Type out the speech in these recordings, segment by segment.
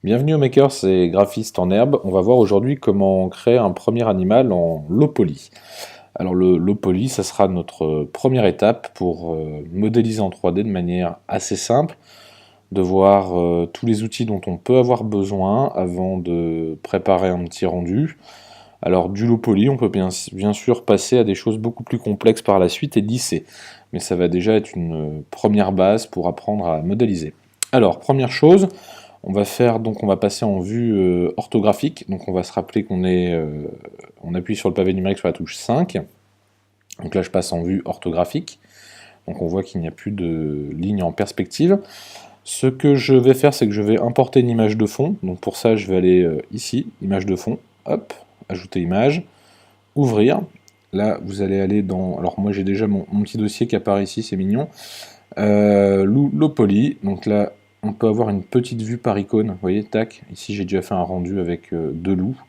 Bienvenue aux makers et graphistes en herbe. On va voir aujourd'hui comment créer un premier animal en low poly. Alors le low poly, ça sera notre première étape pour modéliser en 3D de manière assez simple, de voir tous les outils dont on peut avoir besoin avant de préparer un petit rendu. Alors du low poly, on peut bien sûr passer à des choses beaucoup plus complexes par la suite et lisser, mais ça va déjà être une première base pour apprendre à modéliser. Alors première chose, on va passer en vue orthographique. Donc on va se rappeler on appuie sur le pavé numérique sur la touche 5. Donc là je passe en vue orthographique. Donc on voit qu'il n'y a plus de ligne en perspective. Ce que je vais faire, c'est que je vais importer une image de fond. Donc pour ça, je vais aller ici, image de fond, hop, ajouter image, ouvrir. Là, vous allez aller dans... Alors moi j'ai déjà mon petit dossier qui apparaît ici, c'est mignon. Low poly, donc là on peut avoir une petite vue par icône, vous voyez, tac, ici j'ai déjà fait un rendu avec deux loups,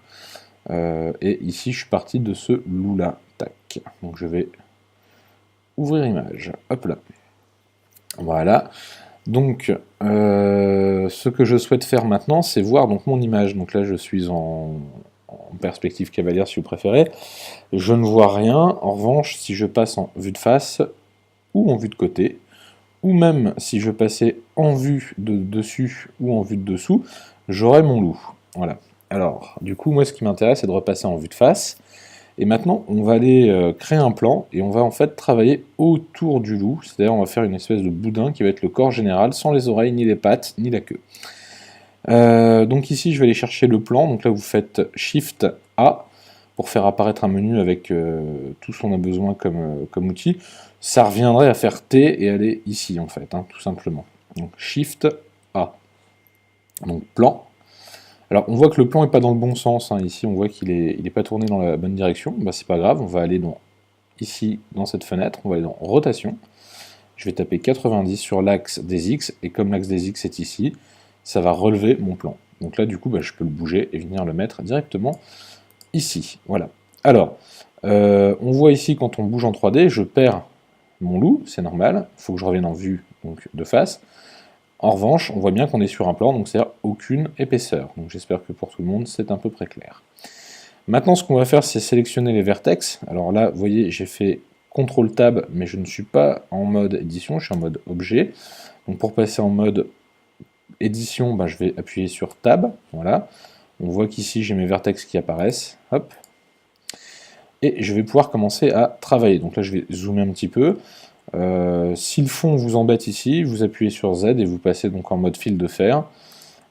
et ici je suis parti de ce loup là, tac, donc je vais ouvrir image, hop là, voilà, donc ce que je souhaite faire maintenant c'est voir donc mon image, donc là je suis en perspective cavalière si vous préférez, je ne vois rien, en revanche si je passe en vue de face ou en vue de côté, ou même si je passais en vue de dessus ou en vue de dessous, j'aurais mon loup. Voilà. Alors, du coup, moi, ce qui m'intéresse, c'est de repasser en vue de face. Et maintenant, on va aller créer un plan, et on va en fait travailler autour du loup. C'est-à-dire, on va faire une espèce de boudin qui va être le corps général, sans les oreilles, ni les pattes, ni la queue. Donc ici, je vais aller chercher le plan. Donc là, vous faites Shift A pour faire apparaître un menu avec tout ce qu'on a besoin comme outil. Ça reviendrait à faire T et aller ici, en fait, hein, tout simplement. Donc Shift A. Donc plan. Alors, on voit que le plan n'est pas dans le bon sens. Hein. Ici, on voit qu'il est pas tourné dans la bonne direction. Bah, c'est pas grave, on va aller ici, dans cette fenêtre, on va aller dans Rotation. Je vais taper 90 sur l'axe des X, et comme l'axe des X est ici, ça va relever mon plan. Donc là, du coup, bah, je peux le bouger et venir le mettre directement ici. Voilà. Alors, on voit ici, quand on bouge en 3D, je perds mon loup, c'est normal. Il faut que je revienne en vue donc, de face. En revanche, on voit bien qu'on est sur un plan, donc c'est-à-dire aucune épaisseur. Donc j'espère que pour tout le monde, c'est à peu près clair. Maintenant, ce qu'on va faire, c'est sélectionner les vertex. Alors là, vous voyez, j'ai fait CTRL Tab, mais je ne suis pas en mode édition, je suis en mode objet. Donc pour passer en mode édition, bah, je vais appuyer sur Tab, voilà. On voit qu'ici, j'ai mes vertex qui apparaissent, hop. Et je vais pouvoir commencer à travailler. Donc là, je vais zoomer un petit peu. Si le fond vous embête ici, vous appuyez sur Z et vous passez donc en mode fil de fer.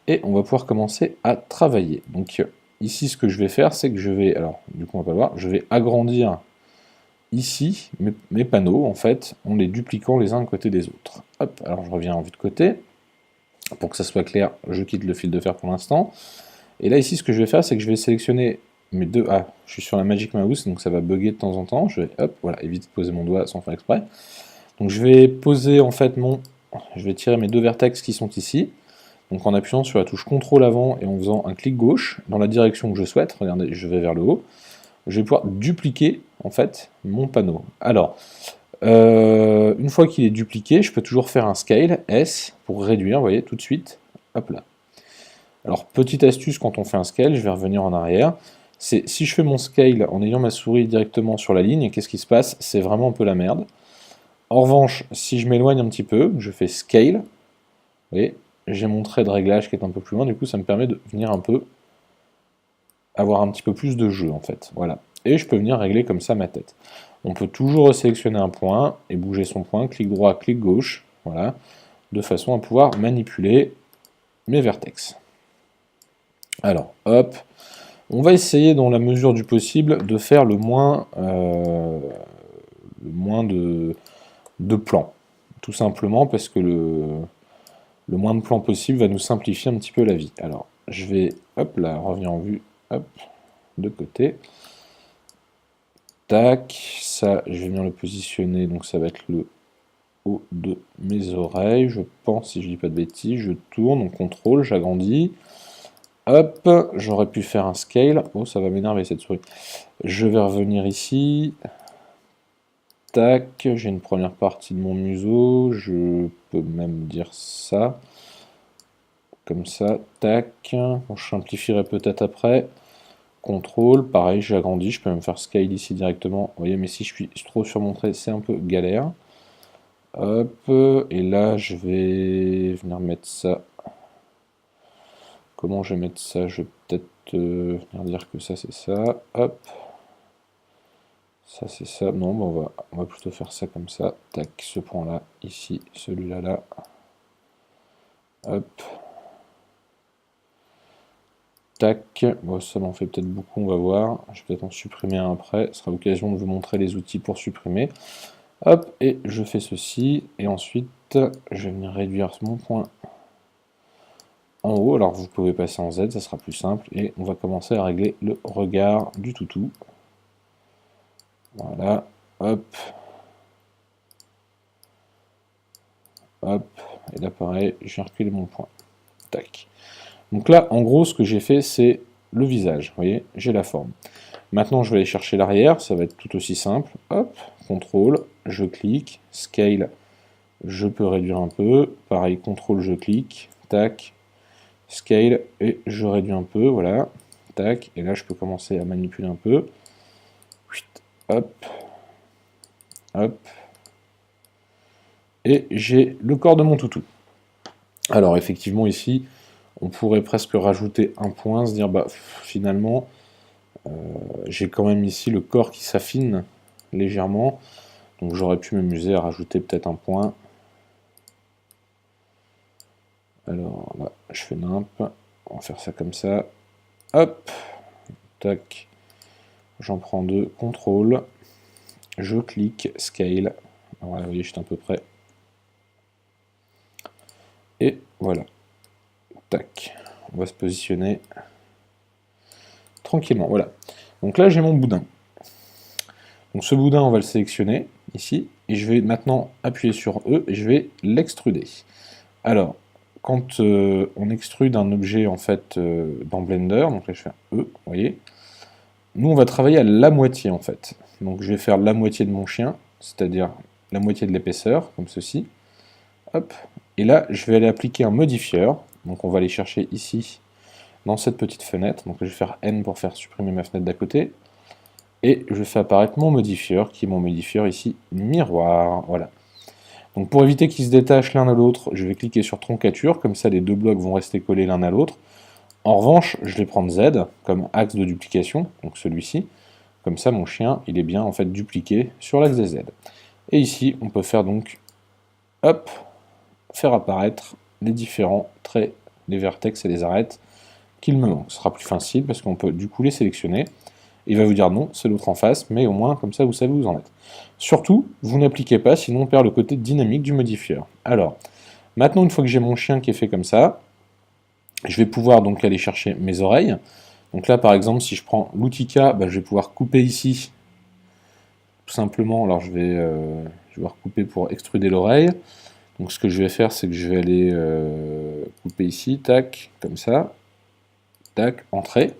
Et on va pouvoir commencer à travailler. Donc ici, ce que je vais faire, c'est que je vais, alors du coup on va pas le voir, je vais agrandir ici mes panneaux, en fait, en les dupliquant les uns à côté des autres. Hop, alors je reviens en vue de côté. Pour que ça soit clair, je quitte le fil de fer pour l'instant. Et là, ici, ce que je vais faire, c'est que je vais sélectionner mes deux... Ah, je suis sur la Magic Mouse, donc ça va bugger de temps en temps. Je vais, hop, voilà, éviter de poser mon doigt sans faire exprès. Donc je vais poser, en fait, je vais tirer mes deux vertex qui sont ici. Donc en appuyant sur la touche CTRL avant et en faisant un clic gauche dans la direction que je souhaite, regardez, je vais vers le haut, je vais pouvoir dupliquer en fait mon panneau. Alors, une fois qu'il est dupliqué, je peux toujours faire un scale, S, pour réduire, vous voyez, tout de suite, hop là. Alors, petite astuce quand on fait un scale, je vais revenir en arrière, c'est si je fais mon scale en ayant ma souris directement sur la ligne, qu'est-ce qui se passe? C'est vraiment un peu la merde. En revanche, si je m'éloigne un petit peu, je fais scale, vous voyez, j'ai mon trait de réglage qui est un peu plus loin, du coup ça me permet de venir un peu avoir un petit peu plus de jeu en fait, voilà. Et je peux venir régler comme ça ma tête. On peut toujours sélectionner un point et bouger son point, clic droit, clic gauche, voilà, de façon à pouvoir manipuler mes vertex. Alors, hop, on va essayer dans la mesure du possible de faire le moins de plans, tout simplement parce que le moins de plans possible va nous simplifier un petit peu la vie. Alors, je vais, hop là, revenir en vue, hop, de côté. Tac, ça, je vais venir le positionner, donc ça va être le haut de mes oreilles, je pense, si je dis pas de bêtises, je tourne, on contrôle, j'agrandis. Hop, j'aurais pu faire un scale. Oh, ça va m'énerver cette souris. Je vais revenir ici. Tac, j'ai une première partie de mon museau, je peux même dire ça. comme ça, tac. Bon, je simplifierai peut-être après. Contrôle, pareil, j'agrandis, je peux même faire scale ici directement. Vous voyez, mais si je suis trop sur mon trait, c'est un peu galère. Hop, et là, je vais venir mettre ça. Comment je vais mettre ça? Je vais peut-être venir dire que ça, c'est ça. Hop. Ça, c'est ça. Non, bon, on va plutôt faire ça comme ça. Tac, ce point-là, ici, celui-là, là. Hop. Tac. Bon, ça m'en fait peut-être beaucoup, on va voir. Je vais peut-être en supprimer un après. Ce sera l'occasion de vous montrer les outils pour supprimer. Hop, et je fais ceci. Et ensuite, je vais venir réduire mon point en haut. Alors, vous pouvez passer en Z, ça sera plus simple. Et on va commencer à régler le regard du toutou. Voilà. Hop. Hop. Et là, pareil, j'ai reculé mon point. Tac. Donc là, en gros, ce que j'ai fait, c'est le visage. Vous voyez, j'ai la forme. Maintenant, je vais aller chercher l'arrière. Ça va être tout aussi simple. Hop, contrôle, je clique, scale, je peux réduire un peu. Pareil, contrôle, je clique, tac, scale, et je réduis un peu, voilà. Tac, et là, je peux commencer à manipuler un peu. Hop, hop. Et j'ai le corps de mon toutou. Alors, effectivement, ici, on pourrait presque rajouter un point, se dire, bah, finalement, j'ai quand même ici le corps qui s'affine légèrement, donc j'aurais pu m'amuser à rajouter peut-être un point. Alors là, je fais nimp, on va faire ça comme ça, hop, tac, j'en prends deux, contrôle, je clique, scale, voilà, vous voyez, je suis à peu près, et voilà, tac, on va se positionner tranquillement, voilà. Donc là, j'ai mon boudin. Donc ce boudin, on va le sélectionner, ici, et je vais maintenant appuyer sur E, et je vais l'extruder. Alors, quand on extrude un objet, en fait, dans Blender, donc là, je fais un E, vous voyez, nous, on va travailler à la moitié, en fait. Donc je vais faire la moitié de mon chien, c'est-à-dire la moitié de l'épaisseur, comme ceci. Hop, et là, je vais aller appliquer un modifieur, donc on va aller chercher ici, dans cette petite fenêtre, donc je vais faire N pour faire supprimer ma fenêtre d'à côté, et je fais apparaître mon modifieur, qui est mon modifieur ici, miroir, voilà. Donc pour éviter qu'ils se détachent l'un à l'autre, je vais cliquer sur troncature, comme ça les deux blocs vont rester collés l'un à l'autre. En revanche, je vais prendre Z comme axe de duplication, donc celui-ci, comme ça mon chien il est bien en fait dupliqué sur l'axe des Z. Et ici on peut faire donc, hop, faire apparaître les différents traits, les vertex et les arêtes qu'il me manque. Ce sera plus facile parce qu'on peut du coup les sélectionner. Il va vous dire non, c'est l'autre en face, mais au moins comme ça vous savez où vous en êtes. Surtout, vous n'appliquez pas, sinon on perd le côté dynamique du modifieur. Alors, maintenant une fois que j'ai mon chien qui est fait comme ça, je vais pouvoir donc aller chercher mes oreilles. Donc là par exemple, si je prends l'outil K, bah, je vais pouvoir couper ici, tout simplement, alors je vais pouvoir couper pour extruder l'oreille. Donc ce que je vais faire, c'est que je vais aller couper ici, tac, comme ça, tac, entrée.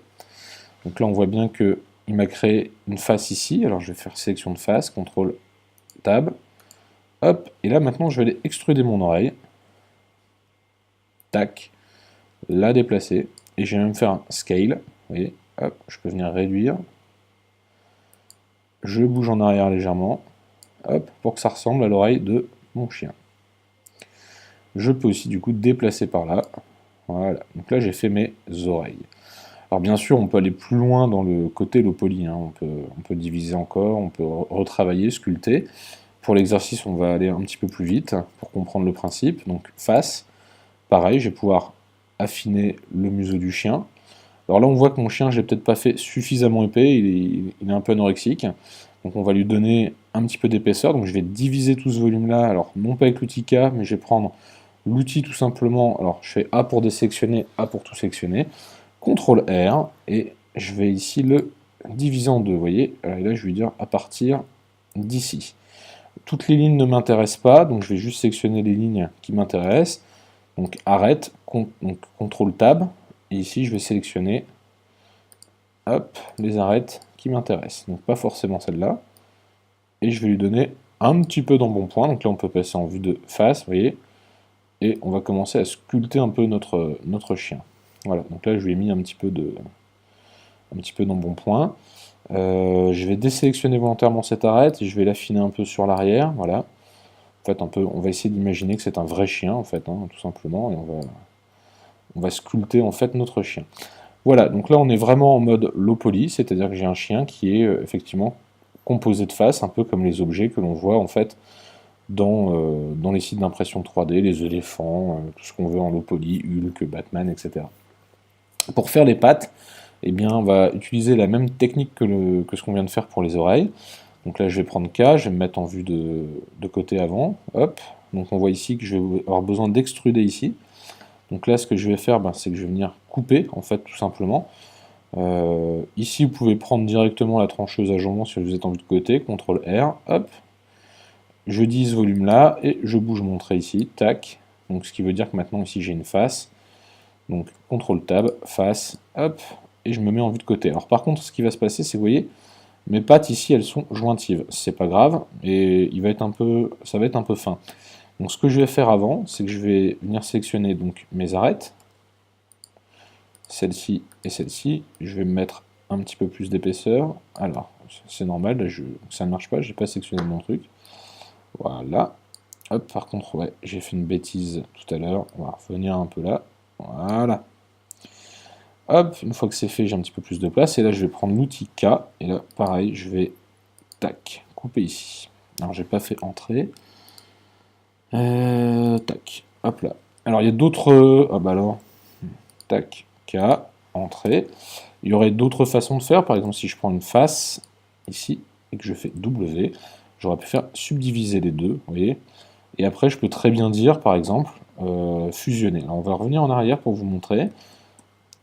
Donc là on voit bien que il m'a créé une face ici, alors je vais faire sélection de face, CTRL Tab, hop, et là maintenant je vais aller extruder mon oreille, tac, la déplacer, et je vais même faire un scale, vous voyez, hop, je peux venir réduire, je bouge en arrière légèrement, hop, pour que ça ressemble à l'oreille de mon chien. Je peux aussi du coup déplacer par là, voilà, donc là j'ai fait mes oreilles. Alors bien sûr, on peut aller plus loin dans le côté low poly, hein. On peut diviser encore, on peut retravailler, sculpter. Pour l'exercice, on va aller un petit peu plus vite pour comprendre le principe. Donc face, pareil, je vais pouvoir affiner le museau du chien. Alors là, on voit que mon chien, je l'ai peut-être pas fait suffisamment épais, il est un peu anorexique. Donc on va lui donner un petit peu d'épaisseur. Donc je vais diviser tout ce volume-là, alors non pas avec l'outil K, mais je vais prendre l'outil tout simplement. Alors je fais A pour désélectionner, A pour tout sélectionner. CTRL R, et je vais ici le diviser en deux, vous voyez, et là je vais dire à partir d'ici. Toutes les lignes ne m'intéressent pas, donc je vais juste sélectionner les lignes qui m'intéressent, donc arrête, donc CTRL Tab, et ici je vais sélectionner, hop, les arêtes qui m'intéressent, donc pas forcément celle-là, et je vais lui donner un petit peu d'embonpoint, donc là on peut passer en vue de face, vous voyez, et on va commencer à sculpter un peu notre chien. Voilà, donc là je lui ai mis un petit peu d'embonpoint. Je vais désélectionner volontairement cette arête et je vais l'affiner un peu sur l'arrière, voilà. En fait, on va essayer d'imaginer que c'est un vrai chien, en fait, hein, tout simplement, et on va sculpter en fait notre chien. Voilà, donc là on est vraiment en mode low poly, c'est-à-dire que j'ai un chien qui est effectivement composé de faces, un peu comme les objets que l'on voit en fait dans les sites d'impression 3D, les éléphants, tout ce qu'on veut en low poly, Hulk, Batman, etc. Pour faire les pattes, eh bien, on va utiliser la même technique que ce qu'on vient de faire pour les oreilles. Donc là, je vais prendre K, je vais me mettre en vue de côté avant, hop. Donc on voit ici que je vais avoir besoin d'extruder ici. Donc là, ce que je vais faire, c'est que je vais venir couper, en fait, tout simplement. Ici, vous pouvez prendre directement la trancheuse à jambon si vous êtes en vue de côté, CTRL R, hop. Je dis ce volume-là, et je bouge mon trait ici, tac. Donc ce qui veut dire que maintenant, ici, j'ai une face. Donc CTRL Tab, face, hop, et je me mets en vue de côté. Alors par contre, ce qui va se passer, c'est que vous voyez, mes pattes ici, elles sont jointives. C'est pas grave, et ça va être un peu fin. Donc ce que je vais faire avant, c'est que je vais venir sélectionner donc mes arêtes, celle-ci et celle-ci. Je vais me mettre un petit peu plus d'épaisseur. Alors, c'est normal, là, ça ne marche pas, j'ai pas sélectionné mon truc. Voilà. Hop, par contre, ouais, j'ai fait une bêtise tout à l'heure. On va revenir un peu là. Voilà. Hop, une fois que c'est fait, j'ai un petit peu plus de place. Et là, je vais prendre l'outil K. Et là, pareil, je vais, tac, couper ici. Alors, j'ai pas fait entrer. Tac, hop là. Alors, il y a d'autres... Ah bah alors, tac, K, entrée. Il y aurait d'autres façons de faire. Par exemple, si je prends une face, ici, et que je fais W, j'aurais pu faire subdiviser les deux, vous voyez. Et après, je peux très bien dire, par exemple, fusionner. Alors, on va revenir en arrière pour vous montrer.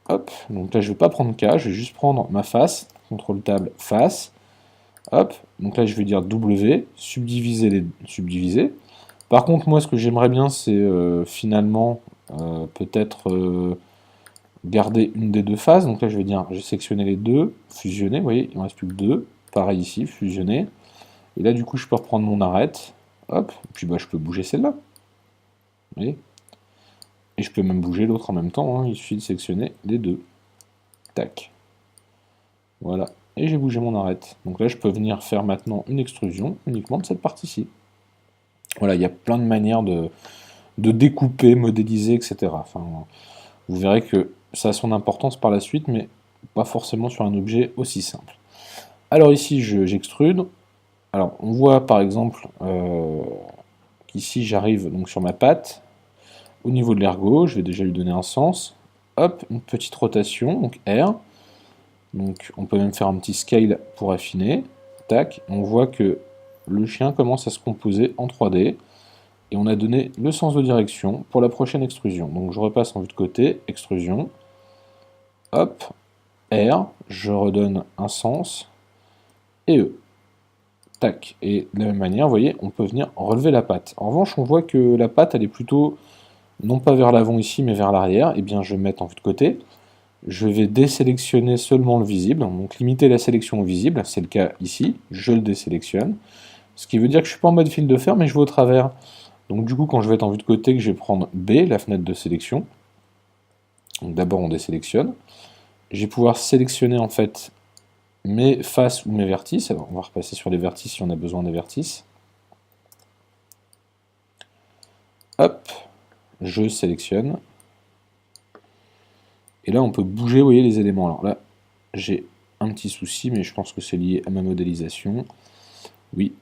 Hop, donc là je ne vais pas prendre K, je vais juste prendre ma face, CTRL Tab, face, hop, donc là je vais dire W, subdiviser. Par contre, moi ce que j'aimerais bien, c'est finalement peut-être garder une des deux faces, donc là je vais dire, j'ai sélectionné les deux, fusionner, vous voyez, il ne me reste plus que deux, pareil ici, fusionner, et là du coup je peux reprendre mon arête, hop, et puis je peux bouger celle-là, vous voyez. Et je peux même bouger l'autre en même temps, hein, il suffit de sélectionner les deux. Tac. Voilà. Et j'ai bougé mon arête. Donc là, je peux venir faire maintenant une extrusion uniquement de cette partie-ci. Voilà, il y a plein de manières de découper, modéliser, etc. Enfin, vous verrez que ça a son importance par la suite, mais pas forcément sur un objet aussi simple. Alors ici, j'extrude. Alors, on voit par exemple qu'ici, j'arrive donc sur ma patte. Au niveau de l'ergot, je vais déjà lui donner un sens. Hop, une petite rotation, donc R. Donc on peut même faire un petit scale pour affiner. Tac, on voit que le chien commence à se composer en 3D. Et on a donné le sens de direction pour la prochaine extrusion. Donc je repasse en vue de côté, extrusion. Hop, R, je redonne un sens. Et E. Tac. Et de la même manière, vous voyez, on peut venir relever la patte. En revanche, on voit que la patte, elle est plutôt, non pas vers l'avant ici, mais vers l'arrière. Eh bien, je vais me mettre en vue de côté. Je vais désélectionner seulement le visible, donc limiter la sélection au visible, c'est le cas ici, je le désélectionne. Ce qui veut dire que je ne suis pas en mode fil de fer, mais je vais au travers. Donc du coup, quand je vais être en vue de côté, que je vais prendre B, la fenêtre de sélection. Donc d'abord on désélectionne. Je vais pouvoir sélectionner en fait mes faces ou mes vertices. Alors on va repasser sur les vertices si on a besoin des vertices. Hop, je sélectionne. Et là, on peut bouger, vous voyez, les éléments. Alors là, j'ai un petit souci, mais je pense que c'est lié à ma modélisation. Oui,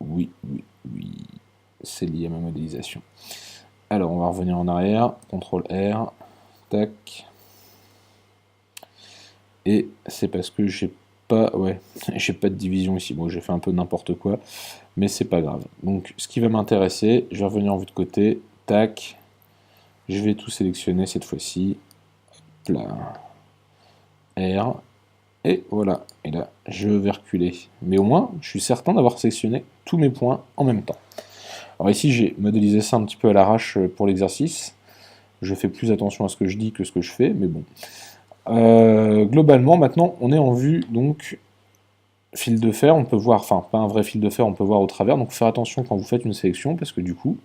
oui, oui, oui, c'est lié à ma modélisation. Alors, on va revenir en arrière, CTRL R, tac. Et c'est parce que j'ai pas, j'ai pas de division ici. Bon, j'ai fait un peu n'importe quoi, mais c'est pas grave. Donc, ce qui va m'intéresser, je vais revenir en vue de côté, tac. Je vais tout sélectionner cette fois-ci. Là, R, et voilà, et là je vais reculer. Mais au moins, je suis certain d'avoir sélectionné tous mes points en même temps. Alors ici, j'ai modélisé ça un petit peu à l'arrache pour l'exercice. Je fais plus attention à ce que je dis que ce que je fais, mais bon. Globalement, maintenant, on est en vue, donc, fil de fer, on peut voir, enfin, pas un vrai fil de fer, on peut voir au travers, donc faire attention quand vous faites une sélection, parce que du coup,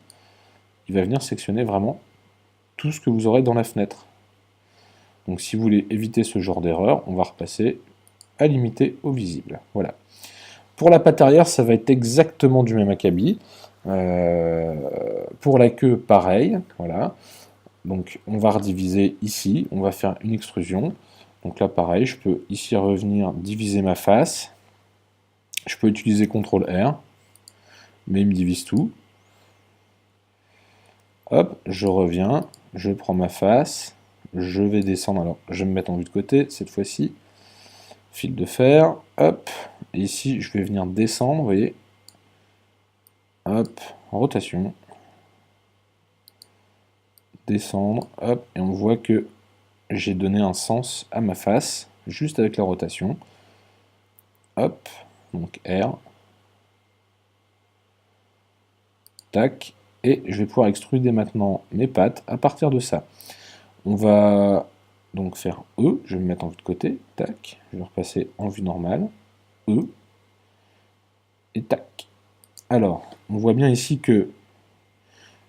il va venir sélectionner vraiment tout ce que vous aurez dans la fenêtre. Donc si vous voulez éviter ce genre d'erreur, on va repasser à limiter au visible. Voilà. Pour la patte arrière, ça va être exactement du même acabit. Pour la queue, pareil. Voilà. Donc on va rediviser ici, on va faire une extrusion. Donc là pareil, je peux ici revenir diviser ma face. Je peux utiliser CTRL R, mais il me divise tout. Hop, je reviens, je prends ma face, je vais descendre, alors je vais me mettre en vue de côté cette fois-ci. Fil de fer, hop, et ici je vais venir descendre, vous voyez. Hop, en rotation. Descendre, hop, et on voit que j'ai donné un sens à ma face, juste avec la rotation. Hop, donc R. Tac, et je vais pouvoir extruder maintenant mes pattes à partir de ça. On va donc faire E, je vais me mettre en vue de côté, tac, je vais repasser en vue normale, E, et tac. Alors, on voit bien ici que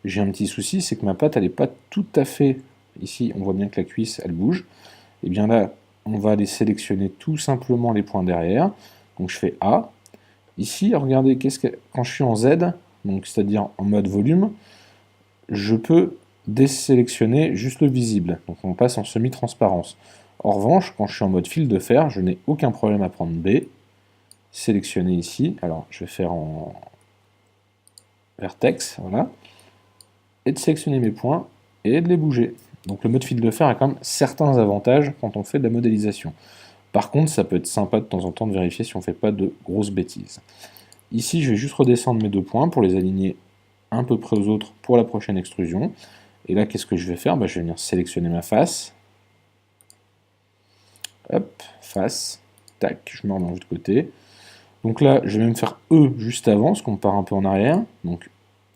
j'ai un petit souci, c'est que ma patte, elle n'est pas tout à fait... Ici, on voit bien que la cuisse, elle bouge. Et bien là, on va aller sélectionner tout simplement les points derrière. Donc je fais A. Ici, regardez, quand je suis en Z, donc c'est-à-dire en mode volume, je peux désélectionner juste le visible. Donc on passe en semi-transparence. En revanche, quand je suis en mode fil de fer, je n'ai aucun problème à prendre B, sélectionner ici. Alors je vais faire en vertex, voilà, et de sélectionner mes points et de les bouger. Donc le mode fil de fer a quand même certains avantages quand on fait de la modélisation. Par contre, ça peut être sympa de temps en temps de vérifier si on ne fait pas de grosses bêtises. Ici, je vais juste redescendre mes 2 points pour les aligner un peu près aux autres pour la prochaine extrusion. Et là, qu'est-ce que je vais faire? Je vais venir sélectionner ma face. Hop, face. Tac, je me remets en vue de côté. Donc là, je vais même faire E juste avant, parce qu'on part un peu en arrière. Donc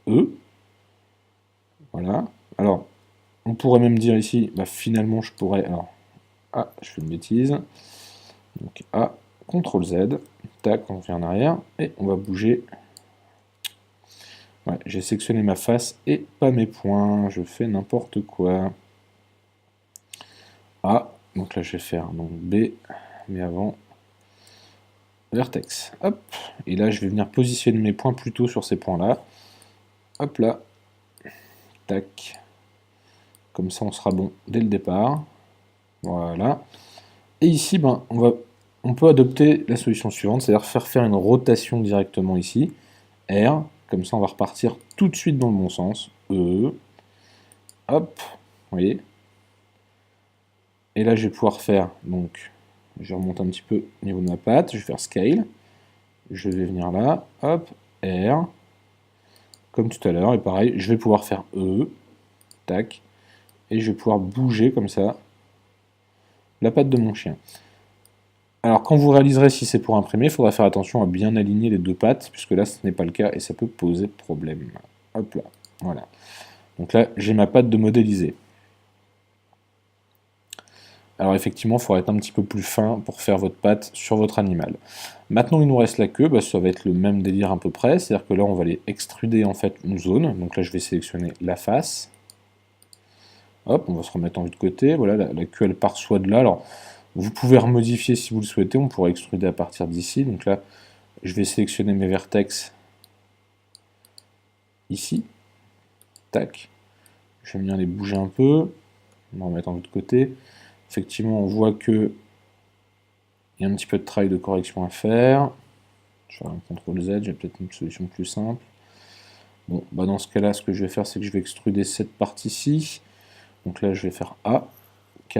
E. Voilà. Alors, on pourrait même dire ici, finalement, je pourrais... Alors, ah, je fais une bêtise. Donc A, CTRL Z. Tac, on revient en arrière. Et on va bouger... Ouais, j'ai sélectionné ma face et pas mes points. Je fais n'importe quoi. A, donc là je vais faire donc B, mais avant vertex. Hop, et là je vais venir positionner mes points plutôt sur ces points-là. Hop là, tac. Comme ça on sera bon dès le départ. Voilà. Et ici, on peut adopter la solution suivante, c'est-à-dire faire une rotation directement ici. R, comme ça on va repartir tout de suite dans le bon sens. E, hop, vous voyez. Et là, je vais pouvoir faire, donc, je remonte un petit peu au niveau de ma patte, je vais faire Scale, je vais venir là, hop, R, comme tout à l'heure, et pareil, je vais pouvoir faire E, tac, et je vais pouvoir bouger comme ça la patte de mon chien. Alors, quand vous réaliserez si c'est pour imprimer, il faudra faire attention à bien aligner les 2 pattes, puisque là, ce n'est pas le cas, et ça peut poser problème. Hop là, voilà. Donc là, j'ai ma patte de modéliser. Alors effectivement, il faudra être un petit peu plus fin pour faire votre patte sur votre animal. Maintenant, il nous reste la queue, ça va être le même délire à peu près, c'est-à-dire que là, on va aller extruder en fait une zone. Donc là, je vais sélectionner la face. Hop, on va se remettre en vue de côté. Voilà, la queue, elle part soit de là. Alors, vous pouvez remodifier si vous le souhaitez, on pourrait extruder à partir d'ici. Donc là, je vais sélectionner mes vertex ici. Tac. Je vais venir les bouger un peu. On va remettre en vue de côté. Effectivement, on voit que il y a un petit peu de travail de correction à faire. Je vais faire un CTRL Z, j'ai peut-être une solution plus simple. Bon, dans ce cas-là, ce que je vais faire, c'est que je vais extruder cette partie-ci. Donc là, je vais faire A, K,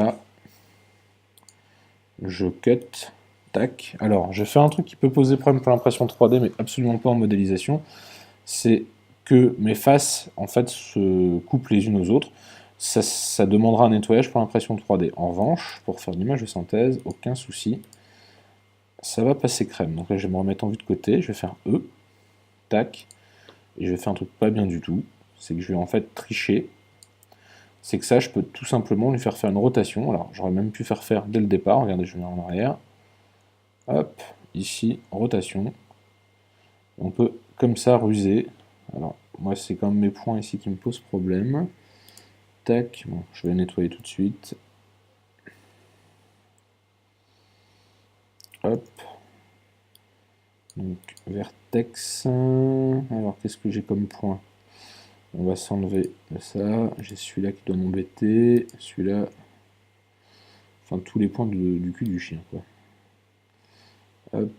je cut, tac. Alors, je vais faire un truc qui peut poser problème pour l'impression 3D, mais absolument pas en modélisation. C'est que mes faces, en fait, se coupent les unes aux autres. Ça demandera un nettoyage pour l'impression 3D. En revanche, pour faire une image de synthèse, aucun souci. Ça va passer crème. Donc là, je vais me remettre en vue de côté, je vais faire E, tac, et je vais faire un truc pas bien du tout, c'est que je vais en fait tricher. C'est que ça, je peux tout simplement lui faire une rotation. Alors, j'aurais même pu faire dès le départ. Regardez, je vais venir en arrière. Hop, ici, rotation. On peut, comme ça, ruser. Alors, moi c'est quand même mes points ici qui me posent problème. Tac, bon, je vais nettoyer tout de suite. Hop. Donc, vertex. Alors, qu'est-ce que j'ai comme point? On va s'enlever de ça. J'ai celui-là qui doit m'embêter. Celui-là. Enfin, tous les points du cul du chien, quoi. Hop.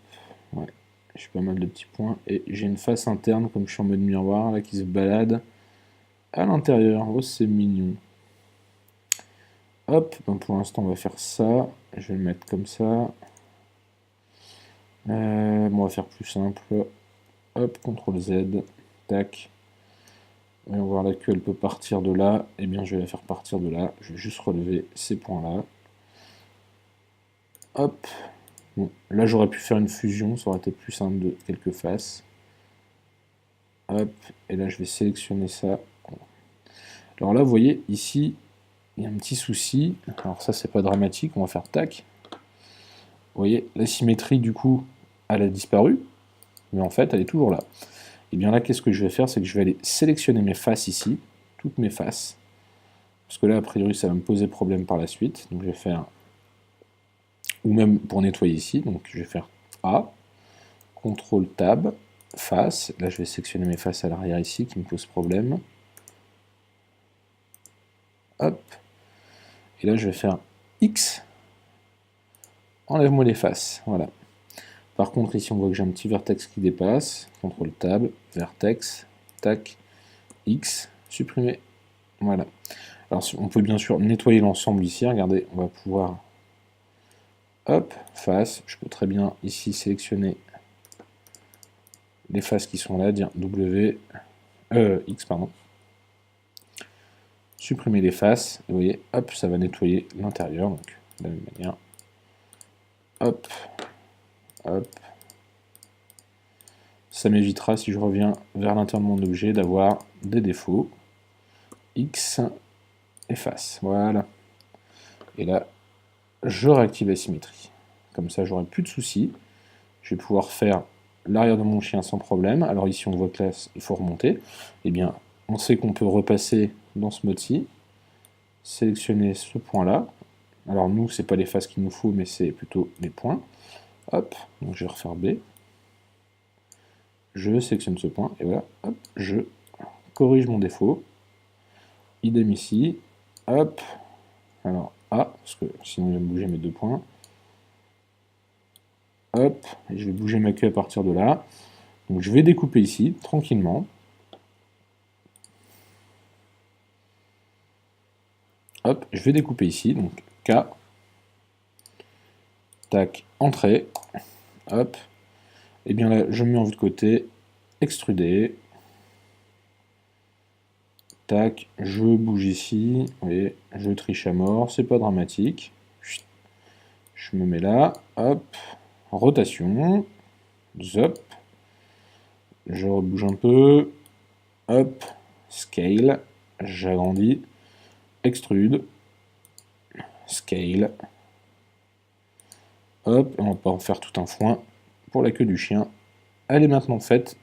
Ouais. J'ai pas mal de petits points. Et j'ai une face interne, comme je suis en mode miroir, là, qui se balade à l'intérieur. Oh, c'est mignon. Hop. Ben, pour l'instant, on va faire ça. Je vais le mettre comme ça. Bon, on va faire plus simple. Hop, CTRL Z. Tac. Voyons voir la queue, elle peut partir de là. Eh bien, je vais la faire partir de là. Je vais juste relever ces points-là. Hop. Bon, là, j'aurais pu faire une fusion. Ça aurait été plus simple de quelques faces. Hop. Et là, je vais sélectionner ça. Alors là, vous voyez, ici, il y a un petit souci. Alors ça, c'est pas dramatique. On va faire tac. Vous voyez, la symétrie, du coup, elle a disparu. Mais en fait, elle est toujours là. Et bien là, qu'est-ce que je vais faire? C'est que je vais aller sélectionner mes faces ici, toutes mes faces. Parce que là, a priori, ça va me poser problème par la suite. Donc je vais faire, ou même pour nettoyer ici, donc je vais faire A, CTRL Tab, face. Là, je vais sélectionner mes faces à l'arrière ici, qui me posent problème. Hop. Et là, je vais faire X, enlève-moi les faces. Voilà. Par contre, ici, on voit que j'ai un petit vertex qui dépasse. CTRL Tab, vertex, tac, X, supprimer. Voilà. Alors, on peut bien sûr nettoyer l'ensemble ici. Regardez, on va pouvoir... Hop, face. Je peux très bien ici sélectionner les faces qui sont là, dire W, X, pardon. Supprimer les faces. Et vous voyez, hop, ça va nettoyer l'intérieur. Donc, de la même manière. Hop, hop. Ça m'évitera, si je reviens vers l'intérieur de mon objet, d'avoir des défauts. X, efface. Voilà. Et là, je réactive la symétrie. Comme ça, j'aurai plus de soucis. Je vais pouvoir faire l'arrière de mon chien sans problème. Alors ici, on voit que là, il faut remonter. Eh bien, on sait qu'on peut repasser dans ce mode-ci. Sélectionner ce point-là. Alors nous, c'est pas les faces qu'il nous faut, mais c'est plutôt les points. Hop, donc je vais refaire B. Je sélectionne ce point, et voilà, hop, je corrige mon défaut. Idem ici, hop, alors A, parce que sinon il va me bouger mes deux points. Hop, et je vais bouger ma queue à partir de là. Donc je vais découper ici, tranquillement. Hop, je vais découper ici, donc K. Tac, entrée. Hop. Et bien là, je mets en vue de côté, extruder. Tac, je bouge ici, et je triche à mort, c'est pas dramatique. Je me mets là, hop, rotation, zop, je rebouge un peu, hop, scale, j'agrandis, extrude, scale, hop, on va pas en faire tout un foin pour la queue du chien. Elle est maintenant faite,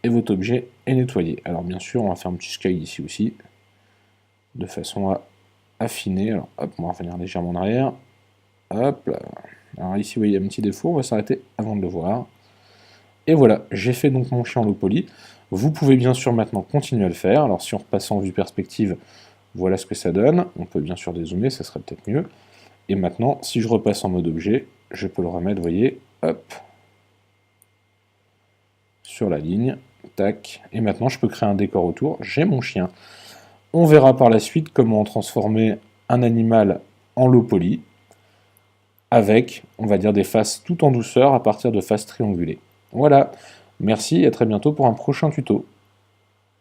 et votre objet est nettoyé. Alors bien sûr, on va faire un petit scale ici aussi, de façon à affiner. Alors hop, on va revenir légèrement en arrière, hop là. Alors ici, vous voyez, il y a un petit défaut, on va s'arrêter avant de le voir. Et voilà, j'ai fait donc mon chien en low poly. Vous pouvez bien sûr maintenant continuer à le faire. Alors si on repasse en vue perspective, voilà ce que ça donne. On peut bien sûr dézoomer, ça serait peut-être mieux. Et maintenant, si je repasse en mode objet, je peux le remettre, vous voyez, hop, sur la ligne, tac. Et maintenant, je peux créer un décor autour. J'ai mon chien. On verra par la suite comment transformer un animal en low poly avec, on va dire, des faces tout en douceur à partir de faces triangulées. Voilà, merci et à très bientôt pour un prochain tuto.